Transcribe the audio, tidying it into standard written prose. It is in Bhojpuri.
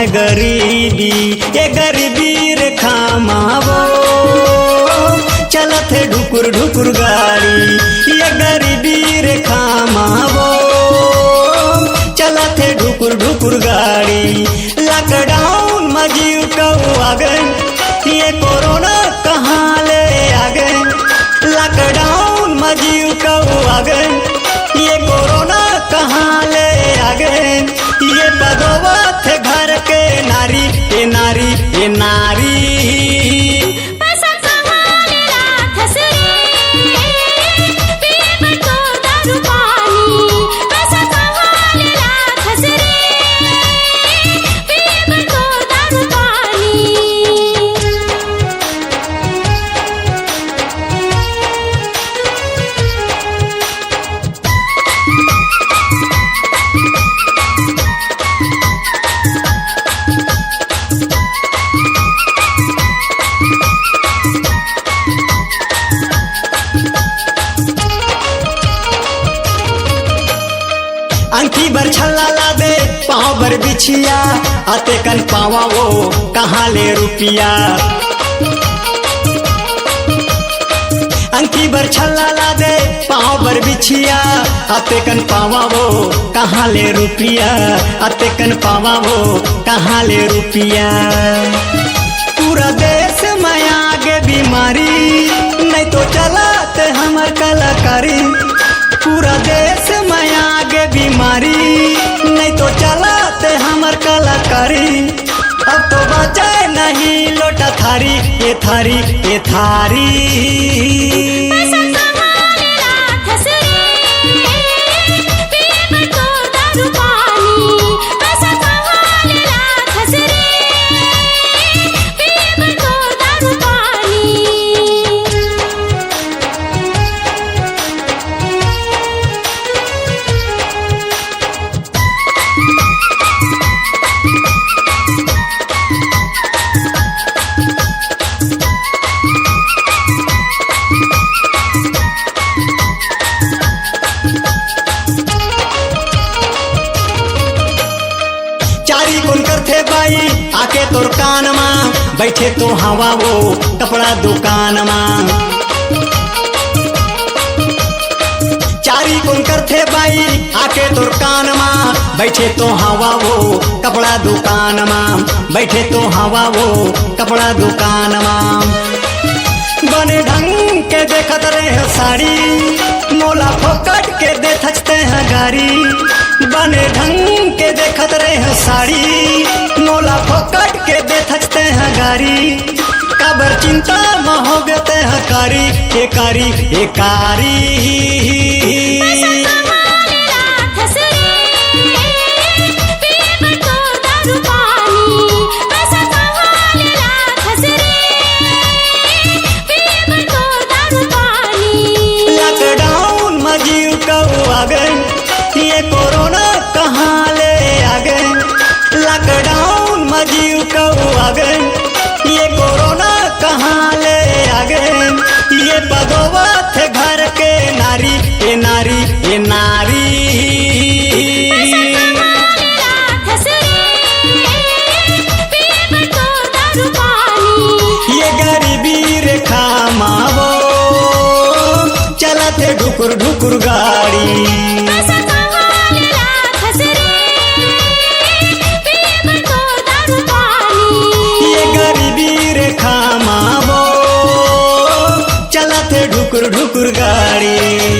है गरीबी, ये गरीबी रेखा मावो चलत है ढुकुर ढुकुर गाड़ी, ये गरीबी रेखा मावो चलत है ढुकुर ढुकुर गाड़ी। लॉकडाउन में जीव कऊ आ गए, ये कोरोना कहाँ ले आ गए, लॉकडाउन में जीव कऊ आ गए, ये कोरोना कहाँ ले आ गए। ये बदौलत है घर के नारी, ये नारी, ये नारी अंकी बर छल्ला ला दे पाँव बर बिछिया, आते कन पावा वो कहाँ ले रुपिया। अंकी बर छल्ला ला दे पाँव बर बिछिया, आते कन पावा वो कहाँ ले रुपिया, आते कन पावा वो कहाँ ले रुपिया। पूरा देश में आगे बीमारी, नहीं तो चलाते हमार कलाकारी, पूरा देश में आगे बीमारी, नहीं तो चलाते हमार कलाकारी। अब तो बचाए नहीं लोटा थारी, ये थारी, ये थारी करते बाई आके तोर कान मां, बैठे तो हवा वो कपड़ा दुकान मां। चारी कौन करते बाई आके तोर कान मां, बैठे तो हवा वो कपड़ा दुकान मां, बैठे तो हवा वो कपड़ा दुकान मां। बने ढंग के देखत रहे साड़ी, मोला फोकट के दे थचते हैं गाड़ी, बने ढंग के देखत रहे साड़ी, मोला फोकट के दे थचते हैं गाड़ी। काबर चिंता में हो गते हैं कारी, ये कारी, ये कारी लॉकडाउन में जीव कऊ आ गए, ये कोरोना कहाँ ले आ गए, लॉकडाउन में जीव कऊ आ गए, ये कोरोना कहाँ ले आ गए। ये बदौलत है घर के नारी, ये नारी, ये नारी ये गरीबी रेखा मावो चलत है ढुकुर ढुकुर गाड़ी। ये गरीबी रेखा मावो चलत है ढुकुर ढुकुर गाड़ी।